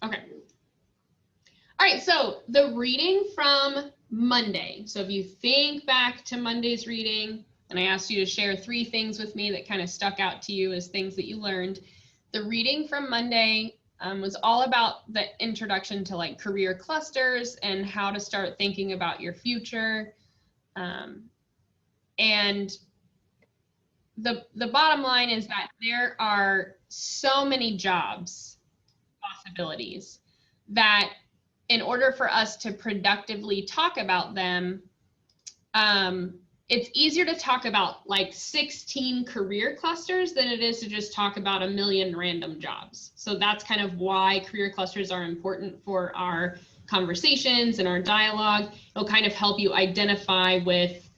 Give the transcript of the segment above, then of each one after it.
Okay. All right, so the reading from Monday. So if you think back to Monday's reading, and I asked you to share 3 things with me that kind of stuck out to you as things that you learned. The reading from Monday was all about the introduction to like career clusters and how to start thinking about your future. And the bottom line is that there are so many jobs possibilities that in order for us to productively talk about them, it's easier to talk about like 16 career clusters than it is to just talk about a million random jobs. So that's kind of why career clusters are important for our conversations and our dialogue. It'll kind of help you identify with,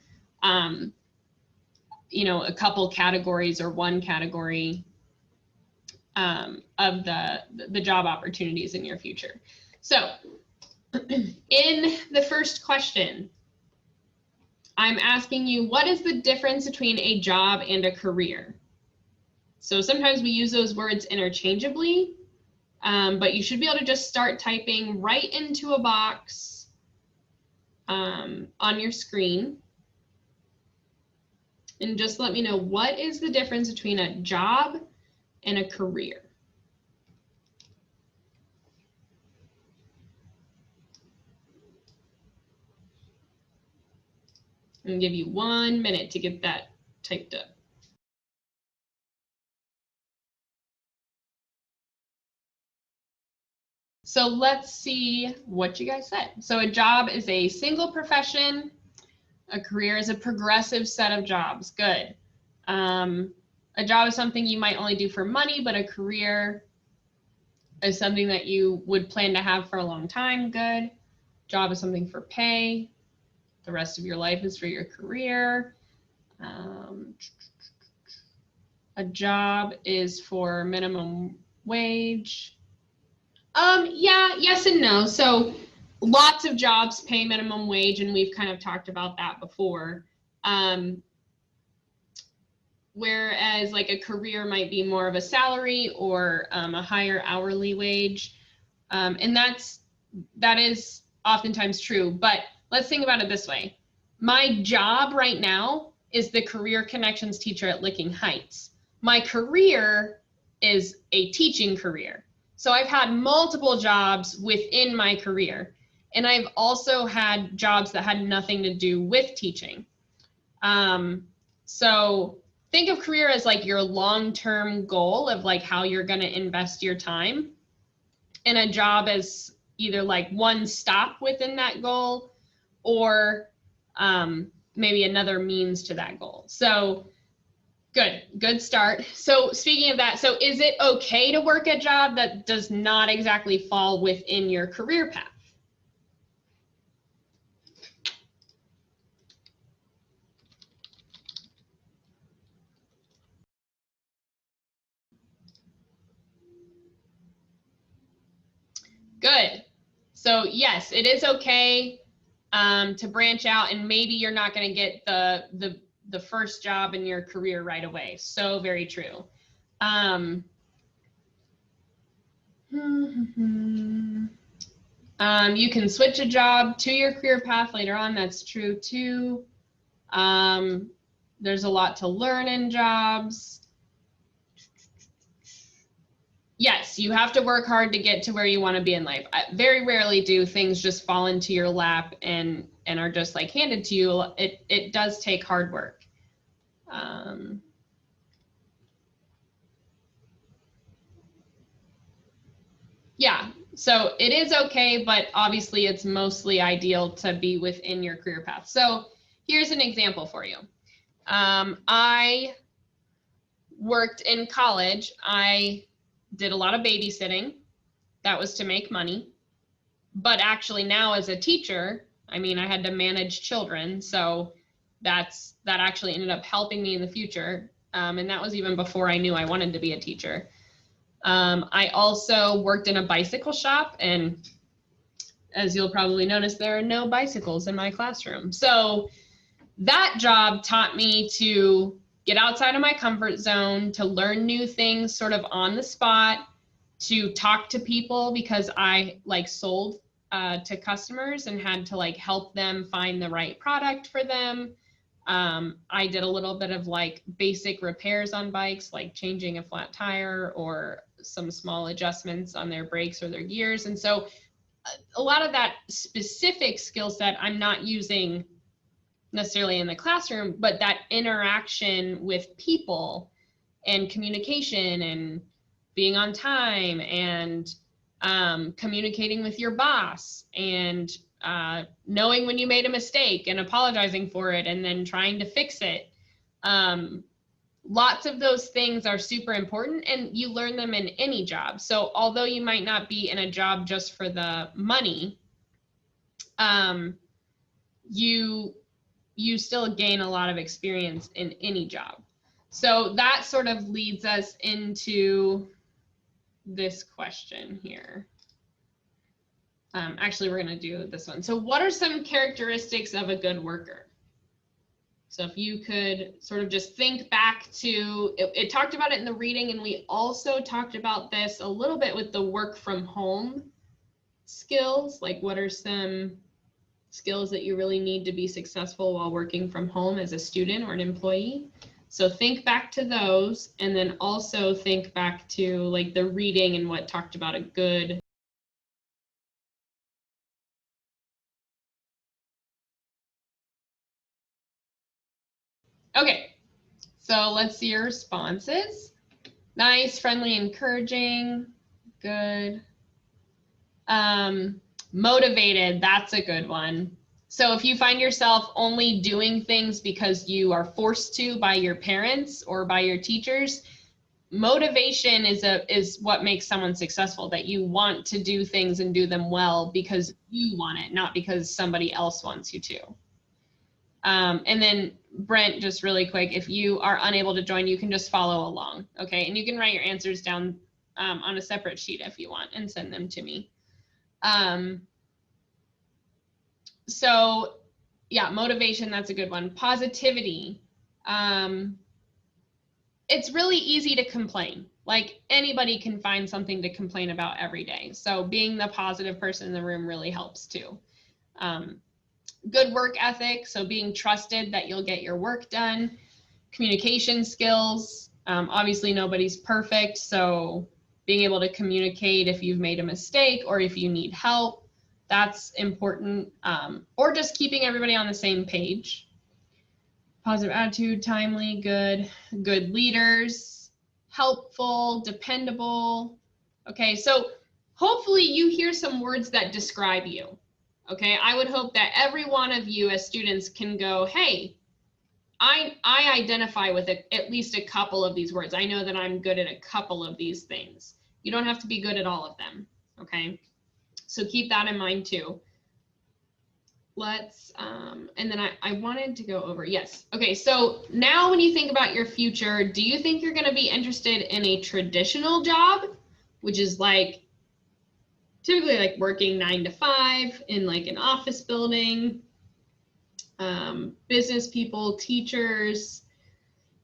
you know, a couple categories or one category of the job opportunities in your future. So in the first question, I'm asking you, what is the difference between a job and a career? So sometimes we use those words interchangeably, but you should be able to just start typing right into a box on your screen. And just let me know, what is the difference between a job and a career? I'm gonna give you 1 minute to get that typed up. So let's see what you guys said. So a job is a single profession. A career is a progressive set of jobs. Good. A job is something you might only do for money, but a career is something that you would plan to have for a long time. Good. Job is something for pay. The rest of your life is for your career. A job is for minimum wage. Yeah, yes and no. So lots of jobs pay minimum wage, and we've kind of talked about that before. Whereas like a career might be more of a salary or a higher hourly wage. And that is oftentimes true, but let's think about it this way. My job right now is the career connections teacher at Licking Heights. My career is a teaching career. So I've had multiple jobs within my career, and I've also had jobs that had nothing to do with teaching. So think of career as like your long-term goal of like how you're going to invest your time, and a job as either like one stop within that goal or maybe another means to that goal. So good start. So speaking of that, so is it okay to work a job that does not exactly fall within your career path? Good. So yes, it is okay to branch out, and maybe you're not going to get the first job in your career right away. So very true. You can switch a job to your career path later on. That's true too. There's a lot to learn in jobs. Yes, you have to work hard to get to where you want to be in life. Very rarely do things just fall into your lap and are just like handed to you. It does take hard work. Yeah, so it is okay, but obviously it's mostly ideal to be within your career path. So here's an example for you. I worked in college. I did a lot of babysitting. That was to make money. But actually now as a teacher, I mean, I had to manage children. So that actually ended up helping me in the future. And that was even before I knew I wanted to be a teacher. I also worked in a bicycle shop, and as you'll probably notice, there are no bicycles in my classroom. So that job taught me to get outside of my comfort zone, to learn new things sort of on the spot, to talk to people because I like sold to customers and had to like help them find the right product for them. I did a little bit of like basic repairs on bikes, like changing a flat tire or some small adjustments on their brakes or their gears. And so a lot of that specific skill set I'm not using necessarily in the classroom, but that interaction with people and communication and being on time and communicating with your boss and knowing when you made a mistake and apologizing for it and then trying to fix it. Lots of those things are super important, and you learn them in any job. So although you might not be in a job just for the money, you still gain a lot of experience in any job. So that sort of leads us into this question here. Actually, we're going to do this one. So what are some characteristics of a good worker? So if you could sort of just think back to, it talked about it in the reading, and we also talked about this a little bit with the work from home skills. Like, what are some skills that you really need to be successful while working from home as a student or an employee? So think back to those, and then also think back to like the reading and what talked about a good. Okay, so let's see your responses. Nice, friendly, encouraging, good. Motivated, that's a good one. So if you find yourself only doing things because you are forced to by your parents or by your teachers, motivation is what makes someone successful, that you want to do things and do them well because you want it, not because somebody else wants you to. And then Brent, just really quick, if you are unable to join, you can just follow along, okay? And you can write your answers down on a separate sheet if you want and send them to me. So yeah, motivation, that's a good one. Positivity. It's really easy to complain. Like, anybody can find something to complain about every day. So being the positive person in the room really helps too. Good work ethic, so being trusted that you'll get your work done. Communication skills, obviously nobody's perfect, so being able to communicate if you've made a mistake or if you need help, that's important. Or just keeping everybody on the same page. Positive attitude, timely, good leaders, helpful, dependable. Okay, so hopefully you hear some words that describe you. Okay, I would hope that every one of you as students can go, hey, I identify with at least a couple of these words. I know that I'm good at a couple of these things. You don't have to be good at all of them, okay? So keep that in mind too. Let's, and then I wanted to go over, yes. Okay, so now when you think about your future, do you think you're gonna be interested in a traditional job, which is like, typically like working 9 to 5 in like an office building, business people, teachers,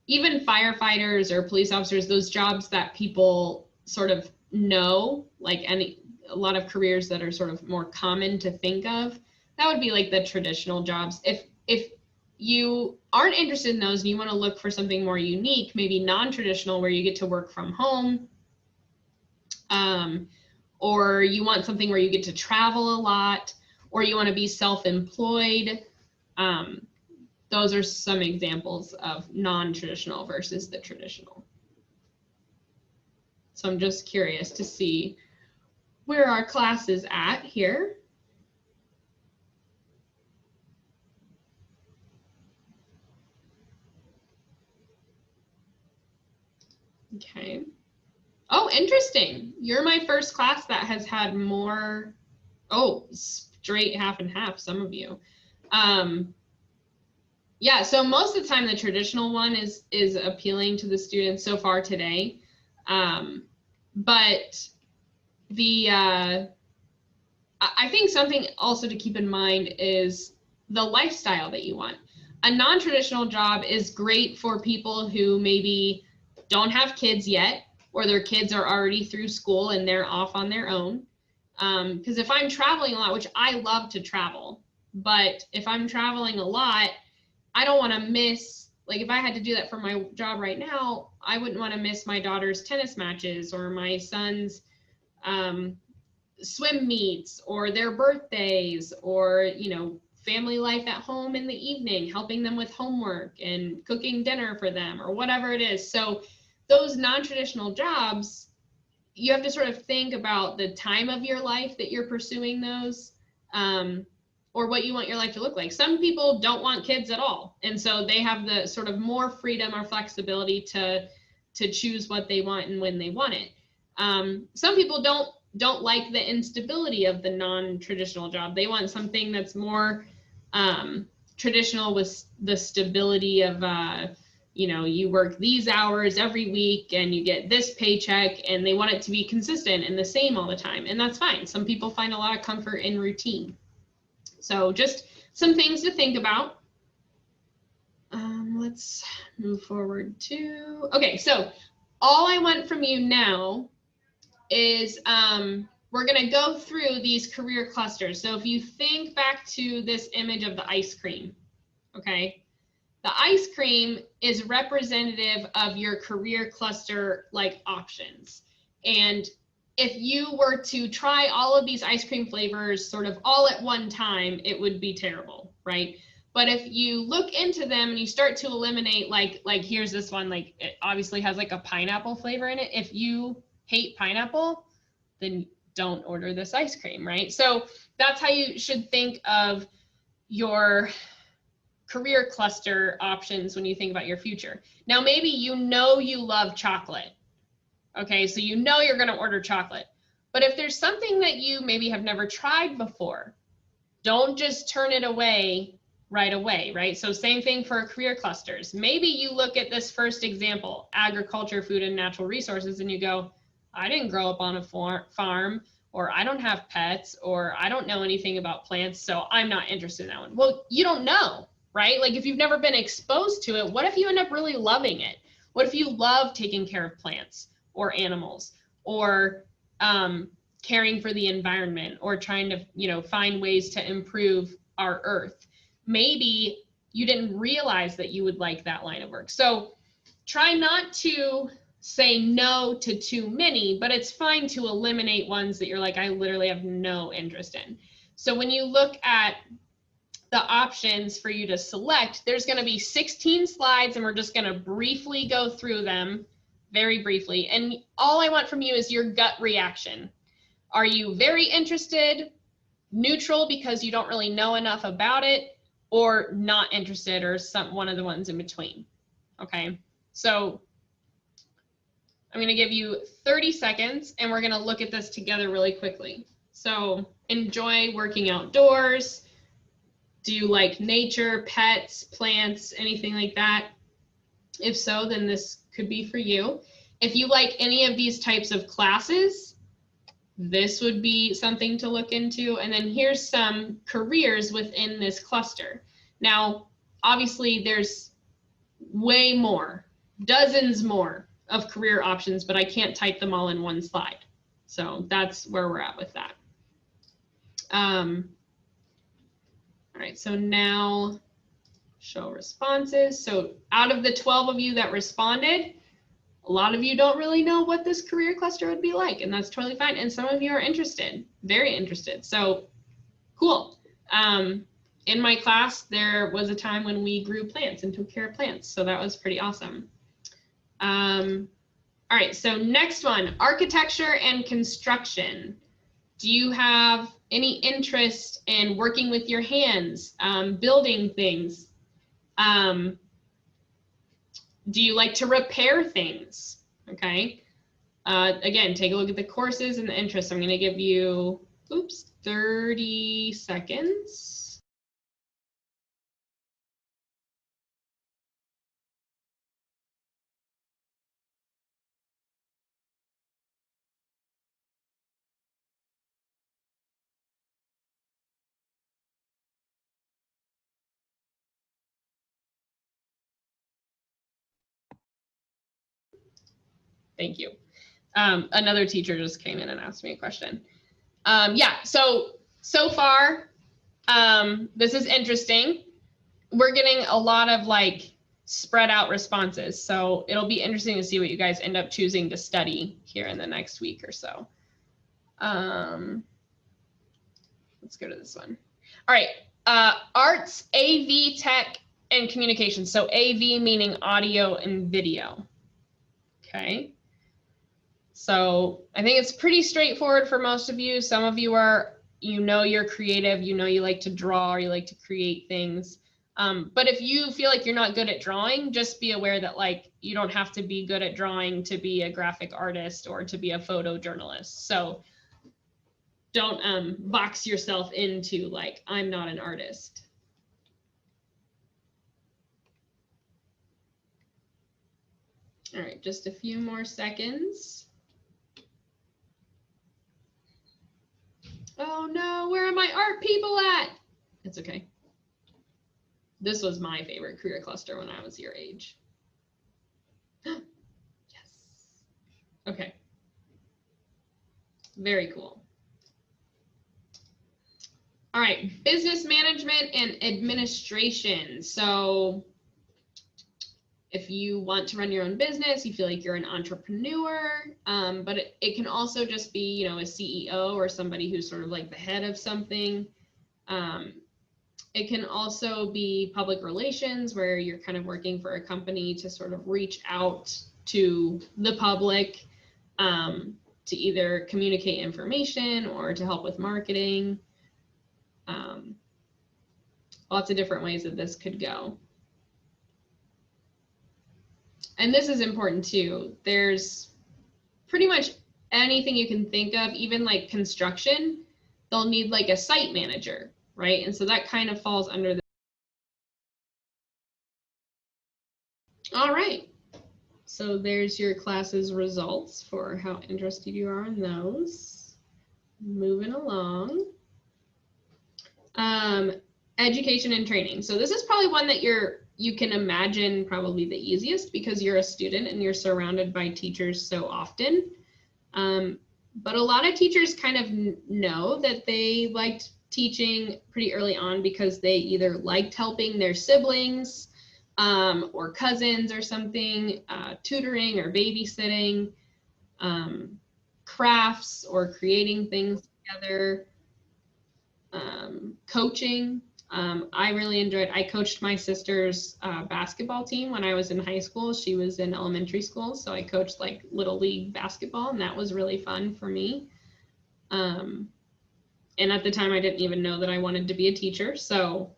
even firefighters or police officers, those jobs that people sort of know, like a lot of careers that are sort of more common to think of, that would be like the traditional jobs. If you aren't interested in those and you want to look for something more unique, maybe non-traditional where you get to work from home, or you want something where you get to travel a lot, or you want to be self-employed. Those are some examples of non-traditional versus the traditional. So I'm just curious to see where our class is at here. Okay. Oh, interesting. You're my first class that has had more, straight half and half, some of you. Yeah, so most of the time the traditional one is appealing to the students so far today. But I think something also to keep in mind is the lifestyle that you want. A non-traditional job is great for people who maybe don't have kids yet, or their kids are already through school and they're off on their own. Because if I'm traveling a lot, which I love to travel, but if I'm traveling a lot, I don't want to miss, like if I had to do that for my job right now, I wouldn't want to miss my daughter's tennis matches or my son's swim meets or their birthdays or, you know, family life at home in the evening, helping them with homework and cooking dinner for them or whatever it is. So those non-traditional jobs, you have to sort of think about the time of your life that you're pursuing those, or what you want your life to look like. Some people don't want kids at all, and so they have the sort of more freedom or flexibility to choose what they want and when they want it. Some people don't like the instability of the non-traditional job. They want something that's more traditional with the stability of you know, you work these hours every week and you get this paycheck, and they want it to be consistent and the same all the time. And that's fine. Some people find a lot of comfort in routine. So just some things to think about. Let's move forward to, okay, so all I want from you now is we're going to go through these career clusters. So if you think back to this image of the ice cream, okay, the ice cream is representative of your career cluster like options. And if you were to try all of these ice cream flavors sort of all at one time, it would be terrible, right? But if you look into them and you start to eliminate, like here's this one, like it obviously has like a pineapple flavor in it. If you hate pineapple, then don't order this ice cream, right? So that's how you should think of your career cluster options when you think about your future. Now, maybe you know you love chocolate. Okay, so you know you're going to order chocolate. But if there's something that you maybe have never tried before, don't just turn it away right away, right? So same thing for career clusters. Maybe you look at this first example, agriculture, food, and natural resources, and you go, I didn't grow up on a farm, or I don't have pets, or I don't know anything about plants, so I'm not interested in that one. Well, you don't know, right? Like if you've never been exposed to it, what if you end up really loving it? What if you love taking care of plants or animals, or caring for the environment, or trying to, you know, find ways to improve our earth? Maybe you didn't realize that you would like that line of work. So try not to say no to too many, but it's fine to eliminate ones that you're like, I literally have no interest in. So when you look at the options for you to select, there's going to be 16 slides, and we're just going to briefly go through them, very briefly. And all I want from you is your gut reaction. Are you very interested, neutral because you don't really know enough about it, or not interested, or one of the ones in between? Okay, so I'm going to give you 30 seconds, and we're going to look at this together really quickly. So enjoy working outdoors. Do you like nature, pets, plants, anything like that? If so, then this could be for you. If you like any of these types of classes, this would be something to look into. And then here's some careers within this cluster. Now, obviously there's way more, dozens more of career options, but I can't type them all in one slide. So that's where we're at with that. All right, so now show responses. So out of the 12 of you that responded, a lot of you don't really know what this career cluster would be like, and that's totally fine. And some of you are interested, very interested. So cool. In my class, there was a time when we grew plants and took care of plants. So that was pretty awesome. All right, so next one, architecture and construction. Do you have any interest in working with your hands, building things? Do you like to repair things? Okay. Again, take a look at the courses and the interests. I'm going to give you, 30 seconds. Thank you. Another teacher just came in and asked me a question. Yeah, so far, this is interesting. We're getting a lot of like spread out responses. So it'll be interesting to see what you guys end up choosing to study here in the next week or so. Let's go to this one. All right, arts, AV, tech, and communication. So AV meaning audio and video. Okay. So I think it's pretty straightforward for most of you. Some of you are, you're creative, you like to draw, or you like to create things. But if you feel like you're not good at drawing, just be aware that like you don't have to be good at drawing to be a graphic artist or to be a photojournalist. So don't box yourself into like, I'm not an artist. All right, just a few more seconds. Oh no, where are my art people at? It's okay. This was my favorite career cluster when I was your age. Yes. Okay. Very cool. All right, business management and administration. So if you want to run your own business, you feel like you're an entrepreneur, but it can also just be, a CEO or somebody who's sort of like the head of something. It can also be public relations, where you're kind of working for a company to sort of reach out to the public to either communicate information or to help with marketing. Lots of different ways that this could go. And this is important too. There's pretty much anything you can think of, even like construction, they'll need like a site manager, right? And so that kind of falls under the. All right. So there's your class's results for how interested you are in those. Moving along. Education and training. So this is probably one that you can imagine probably the easiest because you're a student and you're surrounded by teachers so often. But a lot of teachers kind of know that they liked teaching pretty early on because they either liked helping their siblings or cousins or something, tutoring or babysitting, crafts or creating things together, coaching. I really enjoyed, I coached my sister's basketball team when I was in high school. She was in elementary school, so I coached like little league basketball, and that was really fun for me. And at the time I didn't even know that I wanted to be a teacher, so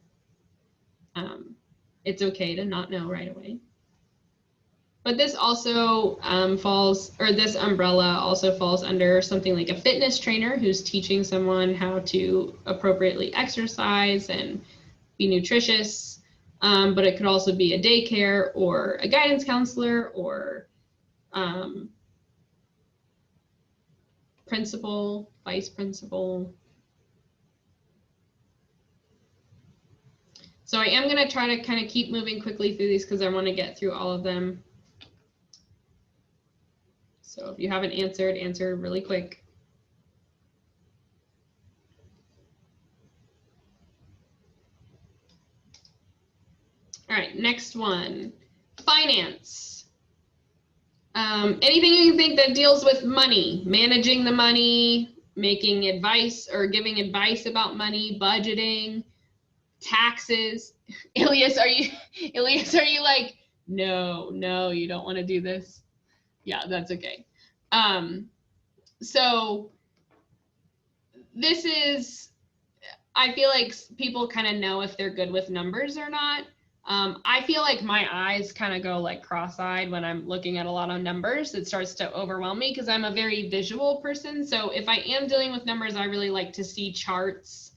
it's okay to not know right away. But this also this umbrella also falls under something like a fitness trainer who's teaching someone how to appropriately exercise and be nutritious. But it could also be a daycare or a guidance counselor or principal, vice principal. So I am going to try to kind of keep moving quickly through these because I want to get through all of them. So if you haven't answered, answer really quick. All right, next one, finance. Anything you can think that deals with money, managing the money, making advice or giving advice about money, budgeting, taxes. Ilias, are you like, no, you don't want to do this? Yeah, that's okay. So this is, I feel like people kind of know if they're good with numbers or not. I feel like my eyes kind of go like cross-eyed when I'm looking at a lot of numbers. It starts to overwhelm me because I'm a very visual person. So if I am dealing with numbers, I really like to see charts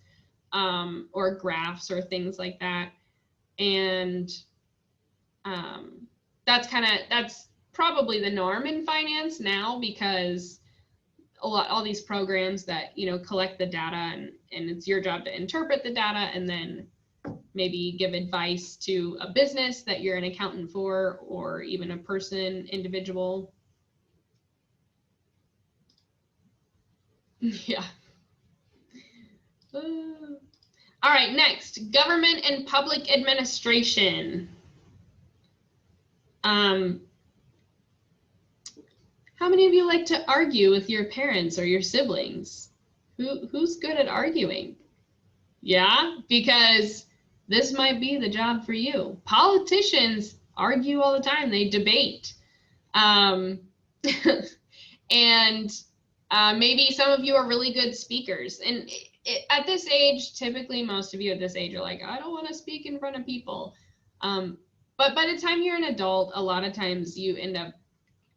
or graphs or things like that. And that's probably the norm in finance now, because all these programs that collect the data and it's your job to interpret the data and then maybe give advice to a business that you're an accountant for, or even a individual. Yeah. All right, next, government and public administration. How many of you like to argue with your parents or your siblings? Who's good at arguing? Yeah, because this might be the job for you. Politicians argue all the time. They debate. And maybe some of you are really good speakers. And at this age, typically most of you at this age are like, I don't want to speak in front of people. But by the time you're an adult, a lot of times you end up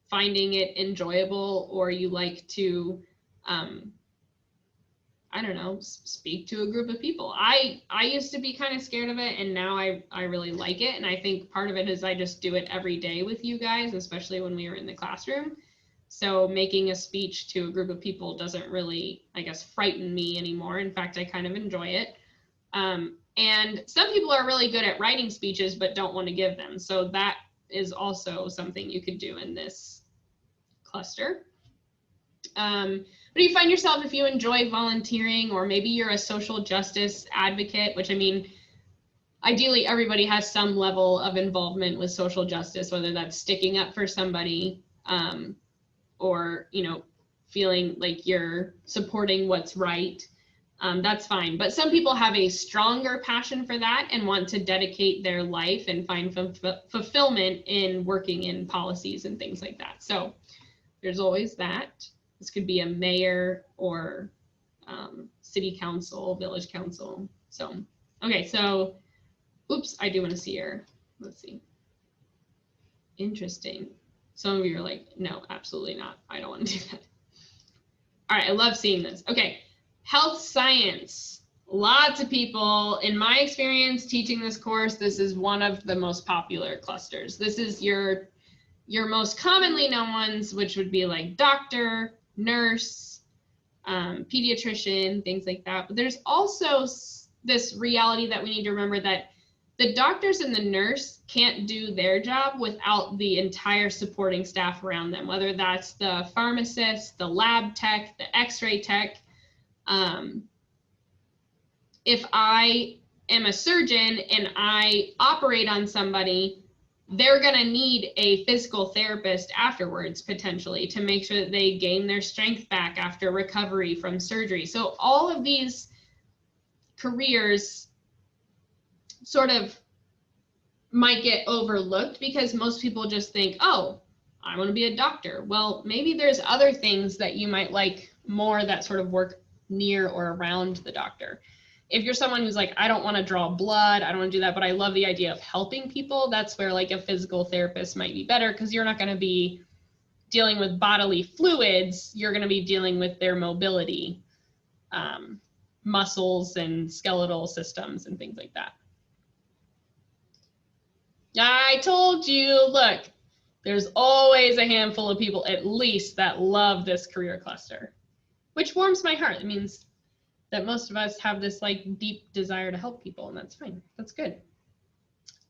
finding it enjoyable, or you like to, I don't know, speak to a group of people. I used to be kind of scared of it, and now I really like it. And I think part of it is I just do it every day with you guys, especially when we were in the classroom. So making a speech to a group of people doesn't really, I guess, frighten me anymore. In fact, I kind of enjoy it. And some people are really good at writing speeches, but don't want to give them. So that is also something you could do in this cluster. But you find yourself, if you enjoy volunteering, or maybe you're a social justice advocate, which, I mean, ideally everybody has some level of involvement with social justice, whether that's sticking up for somebody, or, you know, feeling like you're supporting what's right. That's fine. But some people have a stronger passion for that and want to dedicate their life and find fulfillment in working in policies and things like that. So there's always that. This could be a mayor or city council, village council. So, okay, so, oops, I do want to see your, let's see. Interesting. Some of you are like, no, absolutely not. I don't want to do that. All right, I love seeing this. Okay, health science. Lots of people, in my experience teaching this course, this is one of the most popular clusters. This is your most commonly known ones, which would be like doctor, nurse, pediatrician, things like that. But there's also this reality that we need to remember, that the doctors and the nurse can't do their job without the entire supporting staff around them, whether that's the pharmacist, the lab tech, the x-ray tech. If I am a surgeon and I operate on somebody, they're going to need a physical therapist afterwards, potentially, to make sure that they gain their strength back after recovery from surgery. So all of these careers sort of might get overlooked because most people just think, oh, I want to be a doctor. Well, maybe there's other things that you might like more that sort of work near or around the doctor. If you're someone who's like, I don't want to draw blood, I don't want to do that, but I love the idea of helping people, that's where like a physical therapist might be better, because you're not going to be dealing with bodily fluids, you're going to be dealing with their mobility, muscles and skeletal systems and things like that. I told you, look, there's always a handful of people at least that love this career cluster, which warms my heart. It means that most of us have this like deep desire to help people, and that's fine. That's good.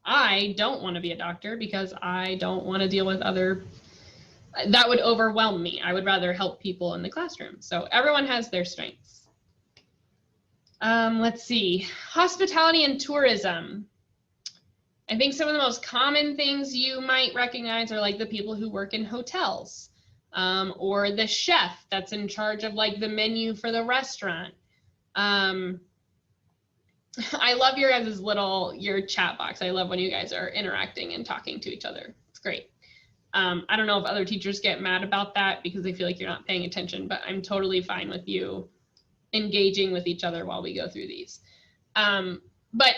I don't want to be a doctor because I don't want to deal with that would overwhelm me. I would rather help people in the classroom. So everyone has their strengths. Let's see, hospitality and tourism. I think some of the most common things you might recognize are like the people who work in hotels, or the chef that's in charge of like the menu for the restaurant. I love your guys' your chat box. I love when you guys are interacting and talking to each other. It's great. I don't know if other teachers get mad about that because they feel like you're not paying attention, but I'm totally fine with you engaging with each other while we go through these. But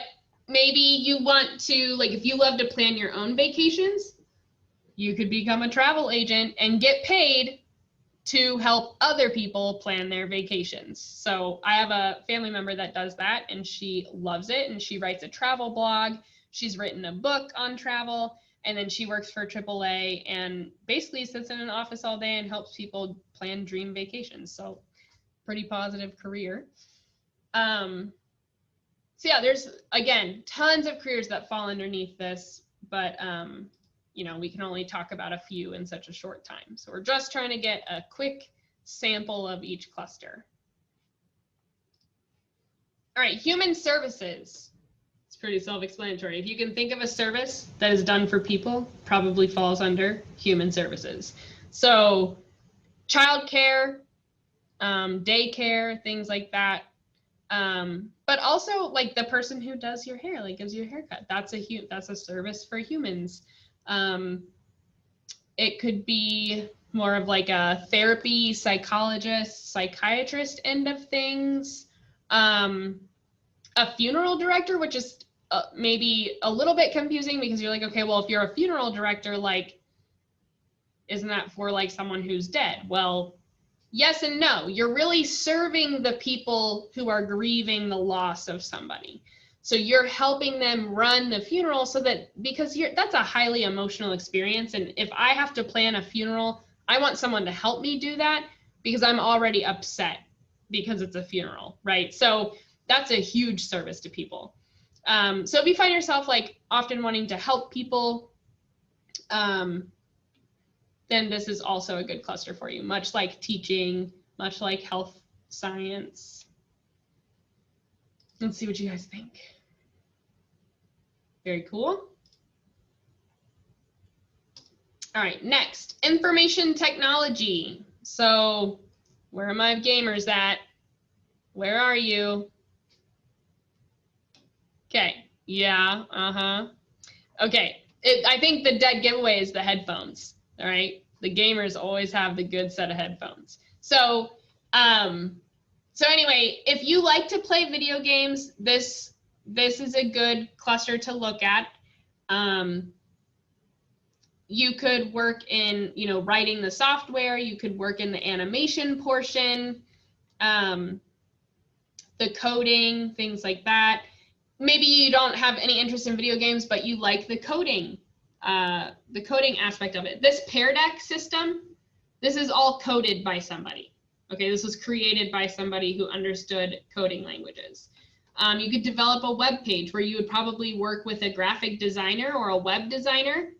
maybe you want to, like, if you love to plan your own vacations, you could become a travel agent and get paid to help other people plan their vacations. So I have a family member that does that, and she loves it, and she writes a travel blog. She's written a book on travel, and then she works for AAA and basically sits in an office all day and helps people plan dream vacations. So pretty positive career. So yeah, there's, again, tons of careers that fall underneath this, but you know, we can only talk about a few in such a short time. So we're just trying to get a quick sample of each cluster. All right, human services. It's pretty self-explanatory. If you can think of a service that is done for people, probably falls under human services. So childcare, daycare, things like that. But also like the person who does your hair, like gives you a haircut. That's a service for humans. It could be more of like a therapy, psychologist, psychiatrist end of things. A funeral director, which is maybe a little bit confusing because you're like, okay, well, if you're a funeral director, like, isn't that for like someone who's dead? Well, yes and no. You're really serving the people who are grieving the loss of somebody. So you're helping them run the funeral so that, because that's a highly emotional experience. And if I have to plan a funeral, I want someone to help me do that because I'm already upset because it's a funeral, right? So that's a huge service to people. So if you find yourself like often wanting to help people, then this is also a good cluster for you, much like teaching, much like health science. Let's see what you guys think. Very cool. All right, next, information technology. So where are my gamers at? Where are you? Okay, yeah, Okay, I think the dead giveaway is the headphones, all right? The gamers always have the good set of headphones. So, anyway, if you like to play video games, this is a good cluster to look at. You could work in, writing the software. You could work in the animation portion, the coding, things like that. Maybe you don't have any interest in video games, but you like the coding aspect of it. This Pear Deck system, this is all coded by somebody. Okay, this was created by somebody who understood coding languages. You could develop a web page where you would probably work with a graphic designer or a web designer,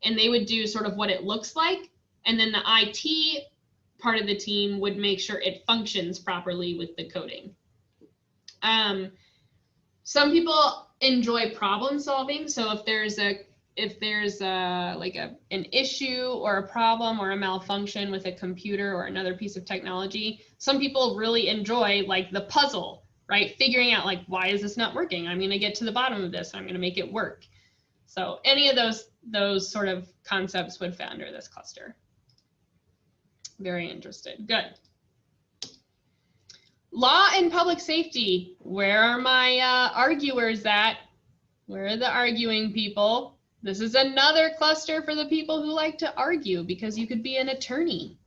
and they would do sort of what it looks like. And then the IT part of the team would make sure it functions properly with the coding. Some people enjoy problem solving. So if there's an issue or a problem or a malfunction with a computer or another piece of technology, some people really enjoy like the puzzle, right? Figuring out like, why is this not working? I'm going to get to the bottom of this. I'm going to make it work. So any of those sort of concepts would fit under this cluster. Very interested. Good. Law and public safety. Where are my arguers at? Where are the arguing people? This is another cluster for the people who like to argue because you could be an attorney.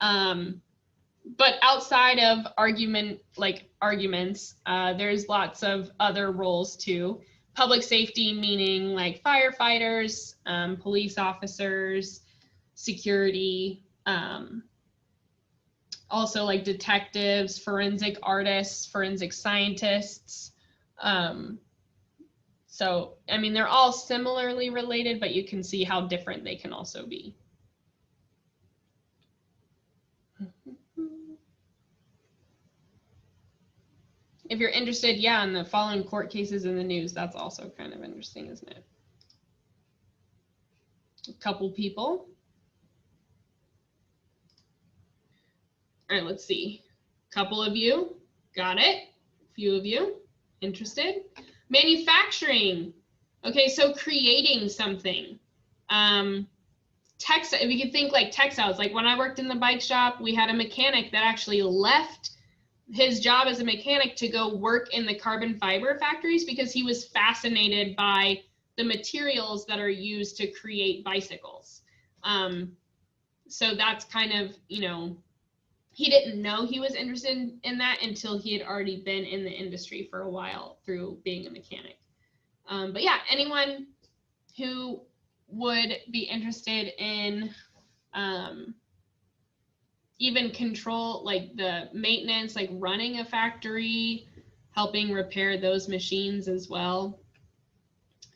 But outside of arguments, there's lots of other roles too. Public safety meaning like firefighters, police officers, security, also like detectives, forensic artists, forensic scientists. So, I mean, they're all similarly related, but you can see how different they can also be. If you're interested, yeah, in the following court cases in the news, that's also kind of interesting, isn't it? A couple people. All right, let's see. A couple of you, got it. A few of you, interested. Manufacturing. Okay, so creating something. If you could think like textiles, like when I worked in the bike shop, we had a mechanic that actually left his job as a mechanic to go work in the carbon fiber factories because he was fascinated by the materials that are used to create bicycles. So that's kind of, he didn't know he was interested in that until he had already been in the industry for a while through being a mechanic. But yeah, anyone who would be interested in even control, like the maintenance, like running a factory, helping repair those machines as well.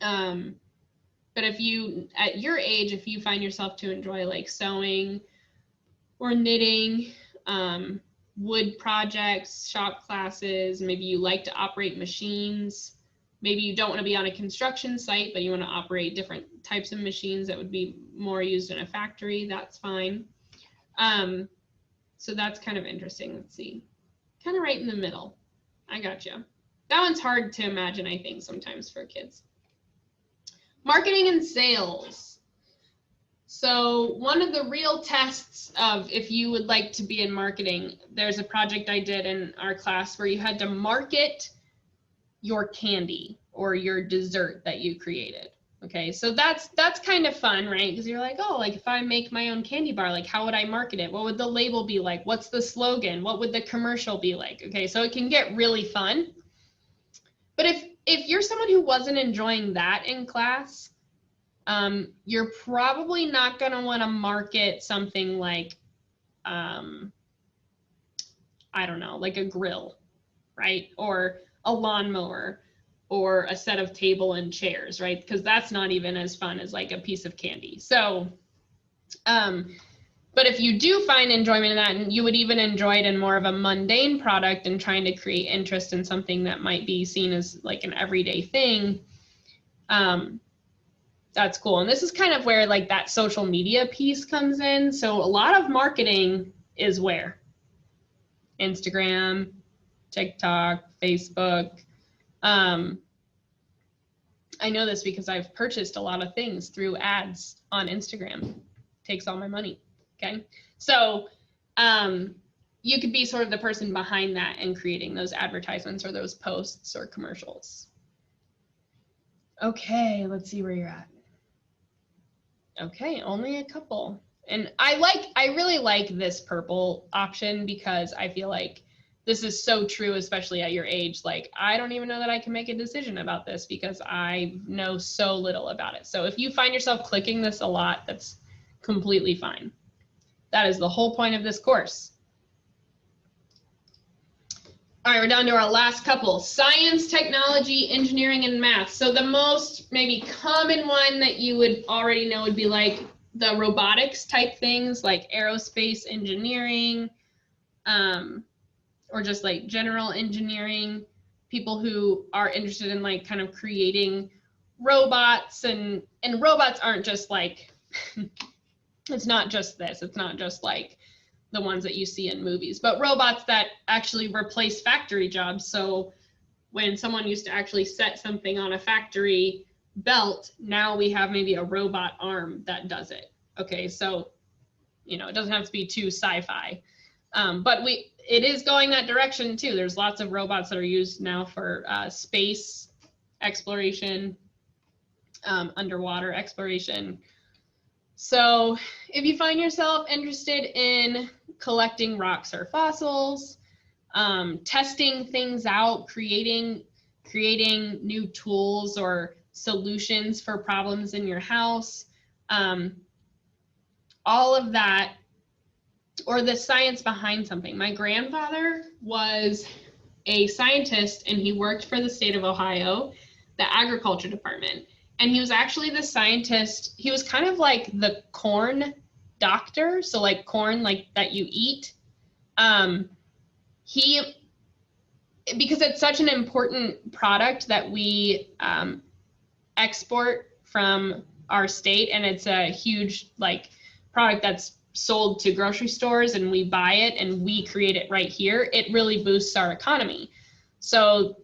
But if you, at your age, if you find yourself to enjoy like sewing or knitting, wood projects, shop classes. Maybe you like to operate machines. Maybe you don't want to be on a construction site, but you want to operate different types of machines that would be more used in a factory. That's fine. So that's kind of interesting. Let's see. Kind of right in the middle. I gotcha. That one's hard to imagine, I think, sometimes for kids. Marketing and sales. So one of the real tests of if you would like to be in marketing, there's a project I did in our class where you had to market your candy or your dessert that you created. Okay, so that's kind of fun, right? Because you're like, oh, like if I make my own candy bar, like how would I market it? What would the label be like? What's the slogan? What would the commercial be like? Okay, so it can get really fun. But if you're someone who wasn't enjoying that in class, you're probably not going to want to market something like, I don't know, like a grill, right? Or a lawnmower, or a set of table and chairs, right? Because that's not even as fun as like a piece of candy. So, but if you do find enjoyment in that, and you would even enjoy it in more of a mundane product and trying to create interest in something that might be seen as like an everyday thing, that's cool. And this is kind of where like that social media piece comes in. So a lot of marketing is where? Instagram, TikTok, Facebook. I know this because I've purchased a lot of things through ads on Instagram. Takes all my money. Okay. So you could be sort of the person behind that and creating those advertisements or those posts or commercials. Okay, let's see where you're at. Okay, only a couple. And I really like this purple option because I feel like this is so true, especially at your age. Like, I don't even know that I can make a decision about this because I know so little about it. So if you find yourself clicking this a lot, that's completely fine. That is the whole point of this course. All right, we're down to our last couple. Science, technology, engineering, and math. So the most maybe common one that you would already know would be like the robotics type things like aerospace engineering, or just like general engineering, people who are interested in like kind of creating robots, and robots aren't just like, it's not just this, it's not just like the ones that you see in movies, but robots that actually replace factory jobs. So when someone used to actually set something on a factory belt, now we have maybe a robot arm that does it. Okay, so, you know, it doesn't have to be too sci-fi, but it is going that direction too. There's lots of robots that are used now for space exploration, underwater exploration. So if you find yourself interested in collecting rocks or fossils, testing things out, creating new tools or solutions for problems in your house, all of that, or the science behind something. My grandfather was a scientist and he worked for the state of Ohio, the agriculture department. And he was actually the scientist, he was kind of like the corn doctor. So like corn, like that you eat. Because it's such an important product that we export from our state, and it's a huge like product that's sold to grocery stores and we buy it and we create it right here, it really boosts our economy. So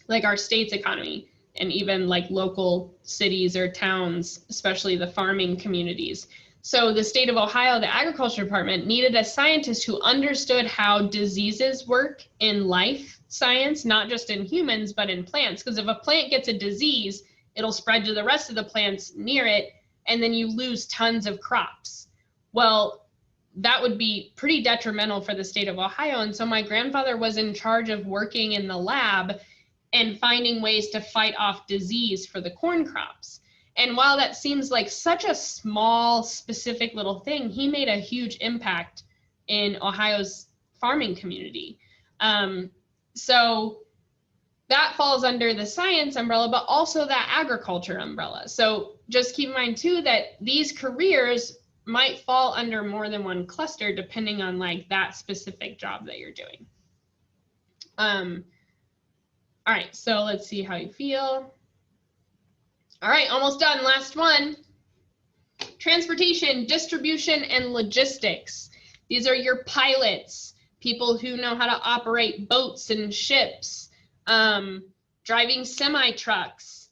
like our state's economy, and even like local cities or towns, especially the farming communities. So the state of Ohio, the agriculture department needed a scientist who understood how diseases work in life science, not just in humans, but in plants. Because if a plant gets a disease, it'll spread to the rest of the plants near it, and then you lose tons of crops. Well, that would be pretty detrimental for the state of Ohio. And so my grandfather was in charge of working in the lab and finding ways to fight off disease for the corn crops. And while that seems like such a small, specific little thing, he made a huge impact in Ohio's farming community. So that falls under the science umbrella, but also that agriculture umbrella. So just keep in mind too that these careers might fall under more than one cluster depending on like that specific job that you're doing. All right, so let's see how you feel. All right, almost done. Last one. Transportation, distribution, and logistics. These are your pilots, people who know how to operate boats and ships, driving semi-trucks,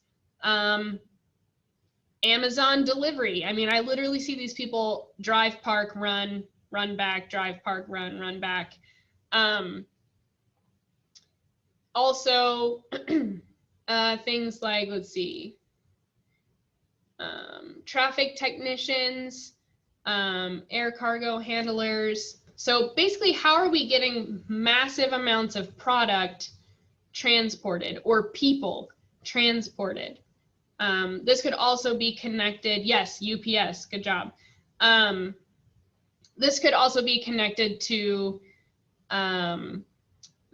Amazon delivery. I mean, I literally see these people drive, park, run, run back, drive, park, run back. Also, things like, let's see, traffic technicians, air cargo handlers. So basically, how are we getting massive amounts of product transported or people transported? This could also be connected, yes, UPS, good job. This could also be connected to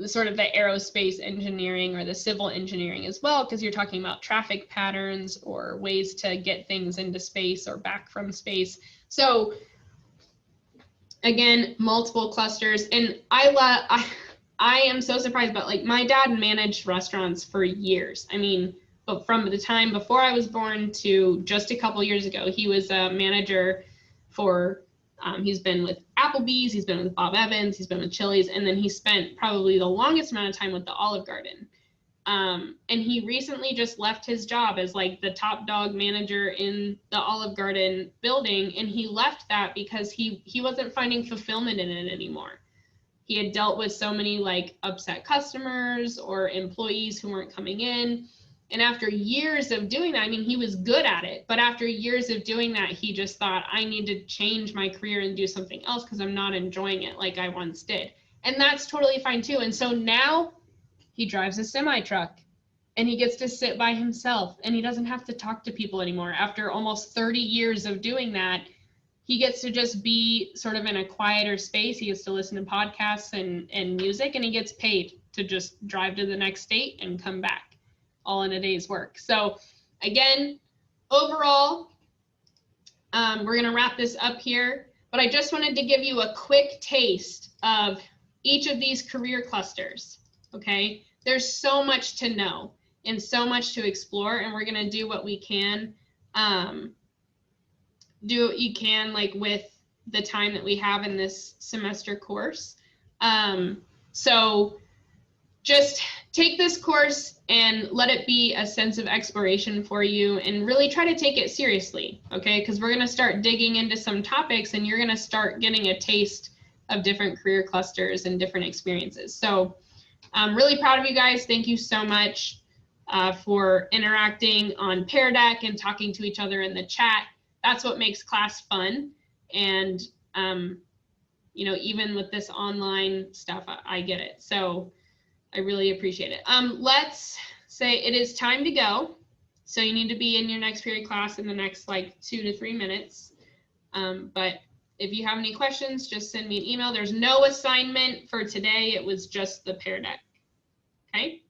sort of the aerospace engineering or the civil engineering as well, because you're talking about traffic patterns or ways to get things into space or back from space. So again, multiple clusters. And I am so surprised, but like my dad managed restaurants for years. I mean, from the time before I was born to just a couple years ago, he was a manager for, he's been with Applebee's, he's been with Bob Evans, he's been with Chili's, and then he spent probably the longest amount of time with the Olive Garden. And he recently just left his job as like the top dog manager in the Olive Garden building. And he left that because he wasn't finding fulfillment in it anymore. He had dealt with so many like upset customers or employees who weren't coming in. And after years of doing that, I mean, he was good at it, but after years of doing that, he just thought, I need to change my career and do something else because I'm not enjoying it like I once did. And that's totally fine too. And so now he drives a semi truck and he gets to sit by himself and he doesn't have to talk to people anymore. After almost 30 years of doing that, he gets to just be sort of in a quieter space. He gets to listen to podcasts and music, and he gets paid to just drive to the next state and come back, all in a day's work. So again, overall, we're gonna wrap this up here, but I just wanted to give you a quick taste of each of these career clusters, okay? There's so much to know and so much to explore, and we're gonna do what we can, like with the time that we have in this semester course. So just take this course and let it be a sense of exploration for you and really try to take it seriously, okay? Because we're gonna start digging into some topics and you're gonna start getting a taste of different career clusters and different experiences. So I'm really proud of you guys. Thank you so much for interacting on Pear Deck and talking to each other in the chat. That's what makes class fun. And, you know, even with this online stuff, I get it. So I really appreciate it. Let's say it is time to go. So you need to be in your next period class in the next like 2 to 3 minutes. But if you have any questions, just send me an email. There's no assignment for today. It was just the Pear Deck. Okay.